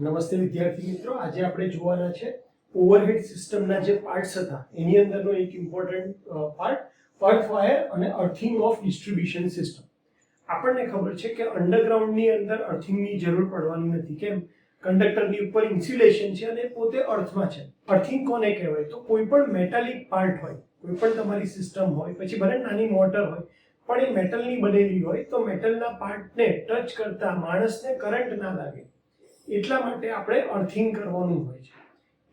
નમસ્તે વિદ્યાર્થી મિત્રો, આજે આપણે જોવાના છે ઓવરહેડ સિસ્ટમના જે પાર્ટ્સ હતા એની અંદરનો એક ઇમ્પોર્ટન્ટ પાર્ટ અર્થ વાયર અને અર્થિંગ ઓફ ડિસ્ટ્રીબ્યુશન સિસ્ટમ. આપણને ખબર છે કે અંડરગ્રાઉન્ડની અંદર અર્થિંગની જરૂર પડવાની નથી. કેમ? કંડક્ટરની ઉપર ઇન્સ્યુલેશન છે અને પોતે અર્થમાં છે. અર્થિંગ કોને કહેવાય? તો કોઈ પણ મેટાલિક પાર્ટ હોય, કોઈ પણ તમારી સિસ્ટમ હોય, પછી ભલે નાની મોટર હોય, પણ એ મેટલની બનેલી હોય તો મેટલના પાર્ટને ટચ કરતા માણસને કરંટ ના લાગે, એટલા માટે આપણે અર્થિંગ કરવાનું હોય છે.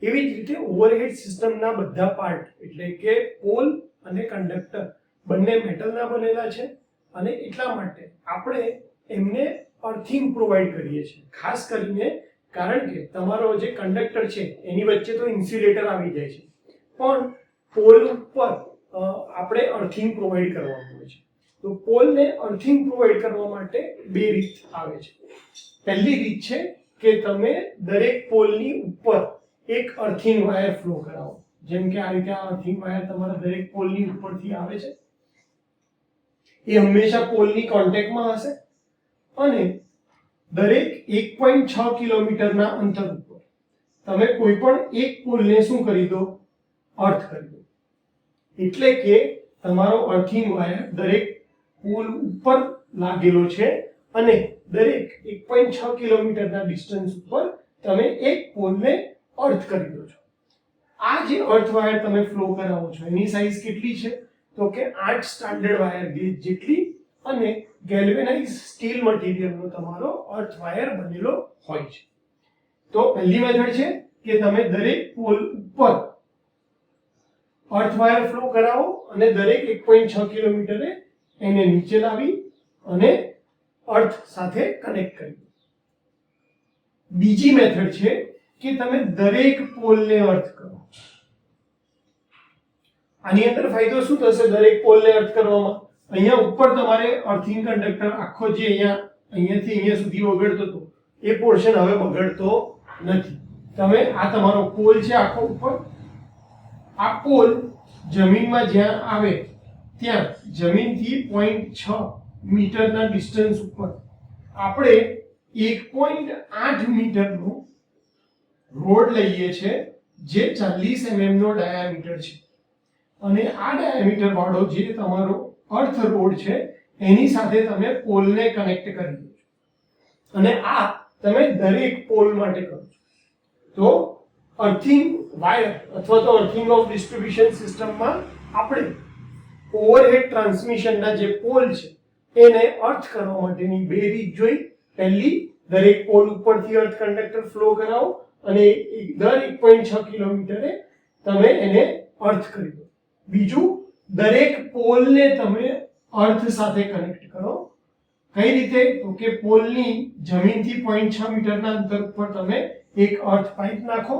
એવી જ રીતે ઓવરહેડ સિસ્ટમના બધા પાર્ટ એટલે કે પોલ અને કંડક્ટર બંને મેટલના બનેલા છે અને એટલા માટે આપણે એમને અર્થિંગ પ્રોવાઈડ કરીએ છીએ. ખાસ કરીને કારણ કે તમારો જે કંડક્ટર છે એની વચ્ચે તો ઇન્સ્યુલેટર આવી જાય છે, પણ પોલ ઉપર આપણે અર્થિંગ પ્રોવાઈડ કરવાનું હોય છે. તો પોલને અર્થિંગ પ્રોવાઈડ કરવા માટે બે રીત આવે છે. પહેલી રીત છે કે તમે દરેક પોલની ઉપર એક અર્થિંગ વાયર ફ્લો કરાવો. જેમ કે આ રીતે આ અર્થિંગ વાયર તમારા દરેક પોલની ઉપરથી આવે છે. એ હંમેશા પોલની કોન્ટેક્ટમાં હશે અને દરેક 1.6 કિલોમીટરના અંતર ઉપર તમે કોઈ પણ એક પોલને શું કરી દો? અર્થ કરી દો. એટલે કે તમારો અર્થિંગ વાયર દરેક પોલ ઉપર લાગેલો છે અને દરેક 1.6 કિલોમીટરના ડિસ્ટન્સ ઉપર તમે એક પોલને અર્થ કરી દો છો. આ જે અર્થ વાયર તમે ફ્લો કરાવો છો એની સાઇઝ કેટલી છે? તો કે 8 સ્ટાન્ડર્ડ વાયર ગેજ જેટલી અને ગેલ્વેનાઇઝ સ્ટીલ મટીરીયલનો તમારો અર્થ વાયર બનેલો હોય છે. તો પહેલી મેથડ છે કે તમે દરેક પોલ ઉપર અર્થ વાયર ફ્લો કરાવો અને દરેક 1.6 કિલોમીટરે એને નીચે લાવી અને અર્થ સાથે કનેક્ટ કરી દો. બીજી મેથડ છે કે તમે દરેક પોલને અર્થ કરો. આની અંદર ફાયદો શું થશે દરેક પોલને અર્થ કરવામાં? અહીંયા ઉપર તમારે અર્થિંગ કંડક્ટર આખો જે અહીંયાથી અહીંયા સુધી વગડતો હતો એ પોર્શન હવે બગડતો નથી. તમે આ તમારો પોલ છે આખો ઉપર, આ પોલ જમીનમાં જ્યાં આવે ત્યાં જમીનથી 0.6 મીટરના ડિસ્ટન્સ ઉપર આપણે 1.8 મીટરનો રોડ લઈએ છીએ જે 40 mm નો ડાયામીટર છે અને આ ડાયામીટર વાળો જે તમારો અર્થ રોડ છે એની સાથે તમે પોલને કનેક્ટ કરી દો છો અને આ તમે દરેક પોલ માટે કરો છો. તો અર્થિંગ વાયર અથવા તો અર્થિંગ ઓફ ડિસ્ટ્રીબ્યુશન સિસ્ટમમાં આપણે ઓવરહેડ ટ્રાન્સમિશનના જે પોલ છે એને અર્થ કરવા માટેની બે રીત જોઈ. પહેલી, દરેક પોલ ઉપરથી અર્થ કંડક્ટર ફ્લો કરાવો અને દર 1.6 કિલોમીટરે તમે એને અર્થ કરી દો. બીજું, દરેક પોલને તમે અર્થ સાથે કનેક્ટ કરો. કઈ રીતે? તો કે પોલની જમીનથી 0.6 મીટરના અંતર ઉપર તમે એક અર્થ પાઇપ નાખો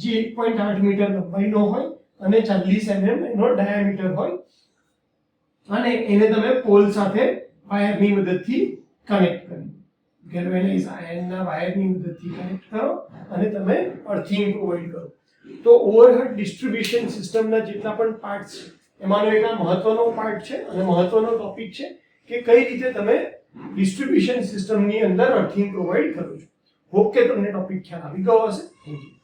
જે 1.8 મીટર લંબાઈનો હોય અને 40 mm એનો ડાયામીટર હોય અને એને તમે પોલ સાથે વાયરની મદદથી કનેક્ટ કરો. ગેલ્વેનાઇઝ આયર્નના વાયરની મદદથી કનેક્ટ કરો અને તમે અર્થિંગ પ્રોવાઈડ કરો. તો ઓવરહેડ ડિસ્ટ્રીબ્યુશન સિસ્ટમના જેટલા પણ પાર્ટ્સ છે એમાંનો એક આ મહત્વનો પાર્ટ છે અને મહત્વનો ટોપિક છે કે કઈ રીતે તમે ડિસ્ટ્રીબ્યુશન સિસ્ટમની અંદર અર્થિંગ પ્રોવાઈડ કરો છો. હોપ કે તમને ટોપિક ખ્યાલ આવી ગયો હશે. Thank you.